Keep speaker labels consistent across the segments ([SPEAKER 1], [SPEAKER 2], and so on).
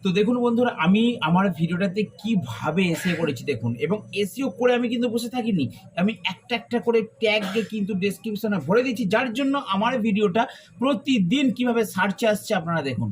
[SPEAKER 1] তো দেখুন বন্ধুরা, আমি আমার ভিডিওটাতে কিভাবে এসিও করেছি দেখুন, এবং এসিও করে আমি কিন্তু বসে থাকিনি। আমি একটা একটা করে ট্যাগ কিন্তু ডেসক্রিপশনে ভরে দিচ্ছি, যার জন্য আমার ভিডিওটা প্রতিদিন কিভাবে সার্চে আসছে আপনারা দেখুন।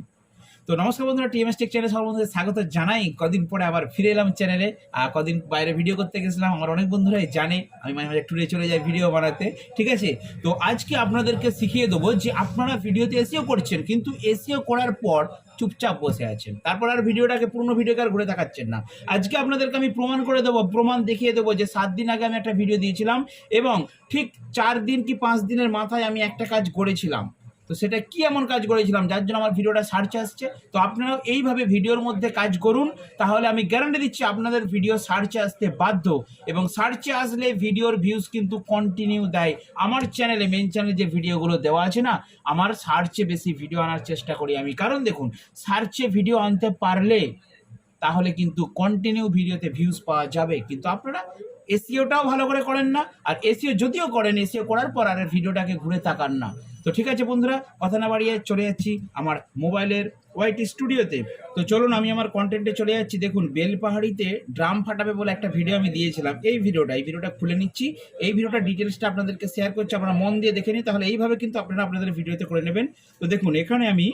[SPEAKER 1] তো নমস্কার বন্ধুরা, টিএমএস টেক চ্যানেলে সবার বন্ধুদের স্বাগত জানাই। কদিন পরে আবার ফিরে এলাম চ্যানেলে। কদিন বাইরে ভিডিও করতে গেছিলাম, আমার অনেক বন্ধুরাই জানে আমি মাঝে মাঝে ট্যুরে চলে যাই ভিডিও বানাতে, ঠিক আছে। তো আজকে আপনাদেরকে শিখিয়ে দেবো যে আপনারা ভিডিওতে এসিও করছেন, কিন্তু এসিও করার পর চুপচাপ বসে আছেন, তারপর আর ভিডিওটাকে পুরনো ভিডিওকে আর ঘুরে দেখাচ্ছেন না। আজকে আপনাদেরকে আমি প্রমাণ করে দেবো, প্রমাণ দেখিয়ে দেবো যে 7 দিন আগে আমি একটা ভিডিও দিয়েছিলাম এবং ঠিক 4 দিন কি 5 দিনের মাথায় আমি একটা কাজ করেছিলাম। তো সেটা কি এমন কাজ করেছিলাম যার জন্য আমার ভিডিওটা সার্চে আসছে। তো আপনারাও এইভাবে ভিডিওর মধ্যে কাজ করুন, তাহলে আমি গ্যারান্টি দিচ্ছি আপনাদের ভিডিও সার্চে আসতে বাধ্য। এবং সার্চে আসলে ভিডিওর ভিউজ কিন্তু কন্টিনিউ দেয়। আমার চ্যানেলে, মেন চ্যানেলে যে ভিডিওগুলো দেওয়া আছে না, আমার সার্চে বেশি ভিডিও আনার চেষ্টা করি আমি। কারণ দেখুন, সার্চে ভিডিও আনতে পারলে তাহলে কিন্তু কন্টিনিউ ভিডিওতে ভিউজ পাওয়া যাবে। কিন্তু আপনারা এসইওটাও ভালো করে করেন না, আর এসইও যদিও করেন, এসইও করার পর আর ভিডিওটাকে ঘুরে তাকান না। তো ঠিক আছে বন্ধুরা, কথা না বাড়িয়ে চলে যাচ্ছি আমার মোবাইলের ওয়াইটি স্টুডিওতে। তো চলুন, আমি আমার কন্টেন্টে চলে যাচ্ছি। দেখুন, বেলপাহাড়িতে ড্রাম ফাটাবে বলে একটা ভিডিও আমি দিয়েছিলাম। এই ভিডিওটা খুলে নিচ্ছি। এই ভিডিওটা ডিটেলসটা আপনাদেরকে শেয়ার করছি, আপনারা মন দিয়ে দেখে নিন, তাহলে এইভাবে কিন্তু আপনারা আপনাদের ভিডিওতে করে নেবেন। তো দেখুন, এখানে আমি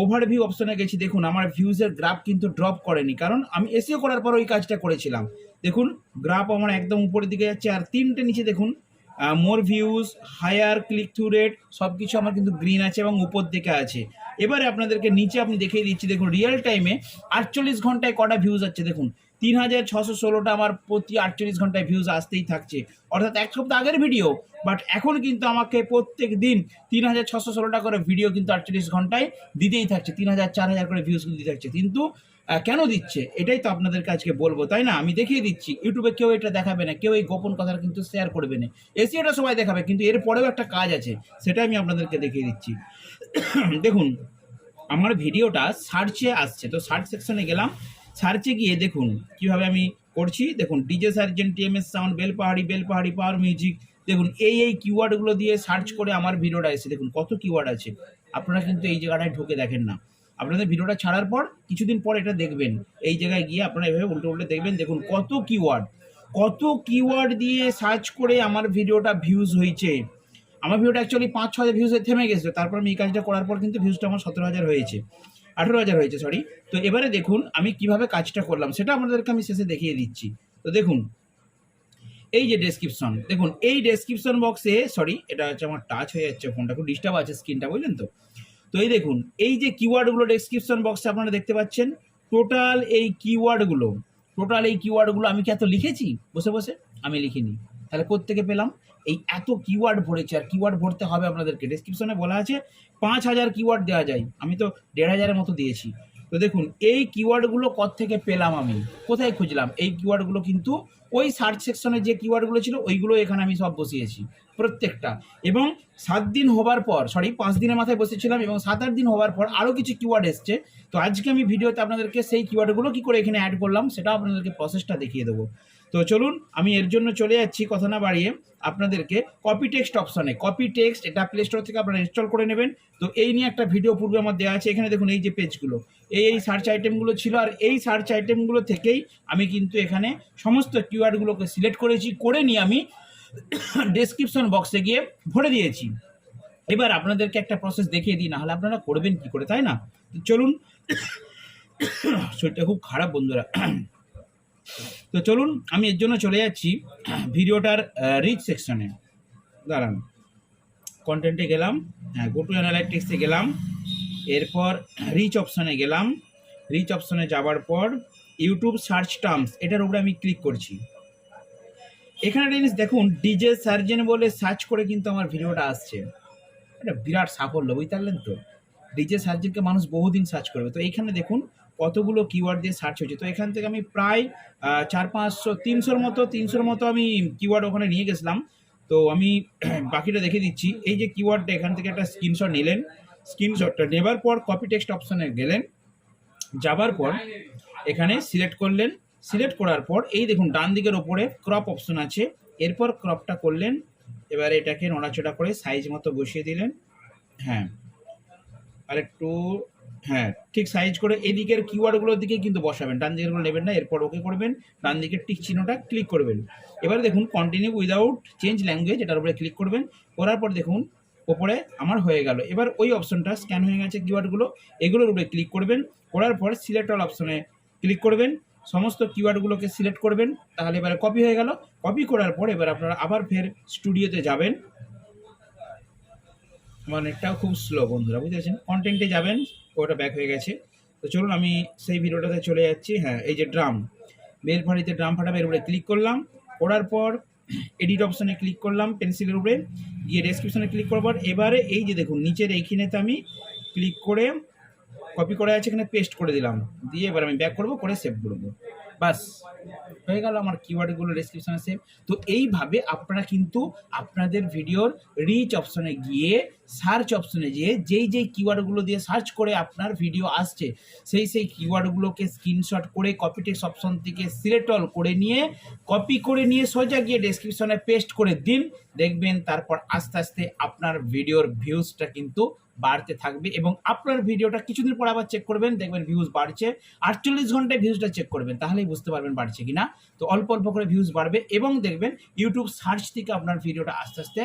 [SPEAKER 1] ওভারভিউ অপশনে গেছি। দেখুন, আমার ভিউজের গ্রাফ কিন্তু ড্রপ করেনি, কারণ আমি এসিও করার পর ওই কাজটা করেছিলাম। দেখুন, গ্রাফ আমার একদম উপরের দিকে যাচ্ছে, আর তিনটে নিচে দেখুন more views, higher click through rate, সব কিছু আমার কিন্তু গ্রিন আছে এবং উপর দিকে আছে। এবারে আপনাদেরকে নিচে আমি দেখিয়ে দিচ্ছি। দেখুন, রিয়েল টাইমে 48 ঘন্টায় কটা ভিউজ আছে দেখুন, 3616টা আমার প্রতি 48 ঘন্টায় ভিউজ আসতেই থাকছে, অর্থাৎ এক সপ্তাহ আগের ভিডিও। বাট এখন কিন্তু আমাকে প্রত্যেক দিন 3616টা করে ভিডিও কিন্তু 48 ঘন্টায় দিতেই থাকছে, 3000 4000 করে ভিউজ কিন্তু দিতে থাকছে। কিন্তু কেন দিচ্ছে, এটাই তো আপনাদেরকে আজকে বলবো, তাই না? আমি দেখিয়ে দিচ্ছি। ইউটিউবে কেউ এটা দেখাবে না, কেউ এই গোপন কথা কিন্তু শেয়ার করবে না। এসিওটা সবাই দেখাবে, কিন্তু এর পরেও একটা কাজ আছে, সেটা আমি আপনাদেরকে দেখিয়ে দিচ্ছি। দেখুন, আমার ভিডিওটা সার্চে আসছে, তো সার্চ সেকশনে গেলাম। সার্চে গিয়ে দেখুন কিভাবে আমি করছি। দেখুন, DJ sergeant, TMS sound, Belpahari power music, দেখুন এই কিওয়ার্ডগুলো দিয়ে সার্চ করে আমার ভিডিওটা এসে দেখুন কত কিওয়ার্ড আছে। আপনারা কিন্তু এই জায়গাটায় ঢুকে দেখেন না, আপনাদের ভিডিওটা ছাড়ার পর কিছুদিন পর এটা দেখবেন। এই জায়গায় গিয়ে আপনারা এভাবে উল্টো উল্টে দেখবেন, দেখুন কত কিওয়ার্ড দিয়ে সার্চ করে আমার ভিডিওটা ভিউজ হয়েছে। আমার ভিডিওটা অ্যাকচুয়ালি 5-6 ভিউজে থেমে গেছিলো, তারপর আমি এই কাজটা করার পর কিন্তু ভিউজটা আমার 17,000 হয়েছে, 18,000 হয়েছে, সরি। তো এবারে দেখুন আমি কিভাবে কাজটা করলাম, সেটা আপনাদেরকে আমি শেষে দেখিয়ে দিচ্ছি। তো দেখুন, এই যে ডেসক্রিপশন, দেখুন এই ডেসক্রিপশন বক্সে, সরি এটা হচ্ছে আমার টাচ হয়ে যাচ্ছে, ফোনটা খুব ডিস্টার্ব আছে স্ক্রিনটা, বুঝলেন তো। তো এই দেখুন, এই যে কিওয়ার্ডগুলো ডেসক্রিপশন বক্সে আপনারা দেখতে পাচ্ছেন, টোটাল এই কিওয়ার্ডগুলো আমি কি এত লিখেছি বসে বসে? আমি লিখিনি। তাহলে কোত্থেকে পেলাম? এই এত কিওয়ার্ড ভরেছে, আর কিওয়ার্ড ভরতে হবে আপনাদেরকে। ডেসক্রিপশনে বলা আছে 5000 কিওয়ার্ড দেওয়া যায়, আমি তো 1500-এর মতো দিয়েছি। তো দেখুন, এই কিওয়ার্ডগুলো কোত্থেকে পেলাম, আমি কোথায় খুঁজলাম? এই কিওয়ার্ডগুলো কিন্তু ওই সার্চ সেকশনে যে কিওয়ার্ডগুলো ছিল ওইগুলো এখানে আমি সব বসিয়েছি প্রত্যেকটা। এবং 7 দিন হবার পর, সরি 5 দিনের মাথায় বসেছিলাম, এবং 7-8 দিন হবার পর আরও কিছু কিওয়ার্ড এসছে। তো আজকে আমি ভিডিওতে আপনাদেরকে সেই কিওয়ার্ডগুলো কী করে এখানে অ্যাড করলাম সেটা আপনাদেরকে প্রসেসটা দেখিয়ে দেবো। তো চলুন, আমি এর জন্য চলে যাচ্ছি, কথা না বাড়িয়ে আপনাদেরকে কপি টেক্সট অপশনে। কপি টেক্সট, এটা প্লে স্টোর থেকে আপনারা ইনস্টল করে নেবেন। তো এই নিয়ে একটা ভিডিও পূর্বে আমার দেওয়া আছে। এখানে দেখুন এই যে পেজগুলো, এই সার্চ আইটেমগুলো ছিল, আর এই সার্চ আইটেমগুলো থেকেই আমি কিন্তু এখানে সমস্ত কিওয়ার্ডগুলোকে সিলেক্ট করেছি, করে নিয়ে আমি ডেসক্রিপশন বক্সে গিয়ে ভরে দিয়েছি। এবার আপনাদেরকে একটা প্রসেস দেখিয়ে দিই, না হলে আপনারা করবেন কি করে, তাই না? তো চলুন, শরীরটা খুব খারাপ বন্ধুরা। তো চলুন, আমি এর জন্য চলে যাচ্ছি ভিডিওটার রিচ সেকশনে। দাঁড়ান, কন্টেন্টে গেলাম, হ্যাঁ, গো টু অ্যানালাইটিক্সে গেলাম, এরপর রিচ অপশানে গেলাম। রিচ অপশানে যাওয়ার পর ইউটিউব সার্চ টার্মস, এটার উপরে আমি ক্লিক করছি। এখানে জিনিস দেখুন, ডিজে সার্জেন বলে সার্চ করে কিন্তু আমার ভিডিওটা আসছে। এটা বিরাট সাফল্য, বুঝতে পারলেন তো। ডিজে সার্জেনকে মানুষ বহুদিন সার্চ করবে। তো এইখানে দেখুন কতগুলো কিওয়ার্ড দিয়ে সার্চ হয়েছে। তো এখান থেকে আমি প্রায় 300-500 মতো আমি কিওয়ার্ড ওখানে নিয়ে গেছিলাম। তো আমি বাকিটা দেখে দিচ্ছি। এই যে কিওয়ার্ডটা, এখান থেকে একটা স্ক্রিনশট নিলেন, স্ক্রিনশটটা নেবার পর কপি টেক্সট অপশানে গেলেন, যাবার পর এখানে সিলেক্ট করলেন। সিলেক্ট করার পর এই দেখুন ডান দিকের ওপরে ক্রপ অপশন আছে, এরপর ক্রপটা করলেন। এবার এটাকে নড়াচড়া করে সাইজ মতো বসিয়ে দিলেন। হ্যাঁ, আর একটু হ্যাঁ, ঠিক সাইজ করে এদিকের কিওয়ার্ডগুলোর দিকে কিন্তু বসাবেন, ডান দিকেরগুলো নেবেন না। এরপর ওকে করবেন, ডান দিকের টিক চিহ্নটা ক্লিক করবেন। এবারে দেখুন কন্টিনিউ উইদাউট চেঞ্জ ল্যাঙ্গুয়েজ, এটার উপরে ক্লিক করবেন। করার পর দেখুন ওপরে আমার হয়ে গেল। এবার ওই অপশনটা স্ক্যান হয়ে গেছে কিওয়ার্ডগুলো, এগুলোর উপরে ক্লিক করবেন। করার পর সিলেক্ট অল অপশনে ক্লিক করবেন, সমস্ত কিওয়ার্ডগুলোকে সিলেক্ট করবেন। তাহলে এবারে কপি হয়ে গেল। কপি করার পর এবার আপনারা আবার ফের স্টুডিওতে যাবেন। মানে এটাও খুব স্লো বন্ধুরা, বুঝতে পারছেন। কন্টেন্টে যাবেন, ওটা ব্যাক হয়ে গেছে। তো চলুন আমি সেই ভিডিওটাতে চলে যাচ্ছি। হ্যাঁ, এই যে ড্রাম, মেল ফাঁড়িতে ড্রাম ফাটাবে, এর উপরে ক্লিক করলাম। করার পর এডিট অপশনে ক্লিক করলাম, পেন্সিলের উপরে গিয়ে ডেসক্রিপশনে ক্লিক করার পর এবারে এই যে দেখুন নিচের এইখানেতে আমি ক্লিক করে কপি করা আছে, এখানে পেস্ট করে দিলাম। দিয়ে এবার আমি ব্যাক করবো, করে সেভ করবো। বাস হয়ে গেল আমার কিওয়ার্ডগুলো ডেসক্রিপশনে সেভ। তো এইভাবে আপনারা কিন্তু আপনাদের ভিডিওর রিচ অপশনে গিয়ে সার্চ অপশনে গিয়ে যেই কিওয়ার্ডগুলো দিয়ে সার্চ করে আপনার ভিডিও আসছে সেই কিওয়ার্ডগুলোকে স্ক্রিনশট করে কপি টেক্সট অপশন থেকে সিলেক্ট অল করে নিয়ে কপি করে নিয়ে সোজা গিয়ে ডেসক্রিপশনে পেস্ট করে দিন। দেখবেন তারপর আস্তে আস্তে আপনার ভিডিওর ভিউজটা কিন্তু বাড়তে থাকবে। এবং আপনার ভিডিওটা কিছুদিন পর আবার চেক করবেন, দেখবেন ভিউজ বাড়ছে। 48 ঘন্টায় ভিউজটা চেক করবেন, তাহলেই বুঝতে পারবেন বাড়ছে কিনা। তো অল্প অল্প করে ভিউজ বাড়বে এবং দেখবেন ইউটিউব সার্চ থেকে আপনার ভিডিওটা আস্তে আস্তে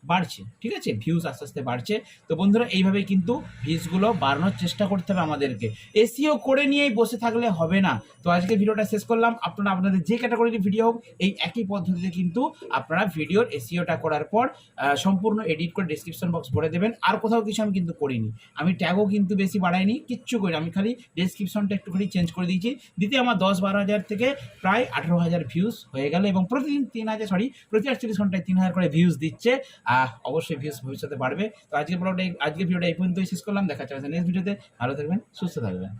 [SPEAKER 1] বাড়ছে। ঠিক আছে, ভিউজ আস্তে আস্তে বাড়ছে। তো বন্ধুরা এইভাবে কিন্তু ভিউজগুলো বাড়ানোর চেষ্টা করতে হবে আমাদেরকে, এসইও করে নিয়েই বসে থাকলে হবে না। তো আজকে ভিডিওটা শেষ করলাম। আপনারা আপনাদের যে ক্যাটাগরির ভিডিও হোক এই একই পদ্ধতিতে কিন্তু আপনারা ভিডিওর এসইওটা করার পর সম্পূর্ণ এডিট করে ডেসক্রিপশন বক্স ভরে দেবেন। আর কোথাও কিছু আমি কিন্তু করিনি, আমি ট্যাগও কিন্তু বেশি বাড়াইনি, কিচ্ছু করিনি। আমি খালি ডেসক্রিপশনটা একটুখানি চেঞ্জ করে দিয়েছি, দিতে আমার 10-12 হাজার থেকে প্রায় 18,000 ভিউজ হয়ে গেল। এবং প্রতিদিন প্রতি 48 ঘন্টায় 3,000 করে ভিউজ দিচ্ছে। অবশ্যই ভিউজ ভবিষ্যতে বাড়বে। তো আজকের ভিডিওটা এই পর্যন্তই শেষ করলাম। দেখা যাচ্ছে নেক্সট ভিডিওতে। ভালো থাকবেন, সুস্থ থাকবেন।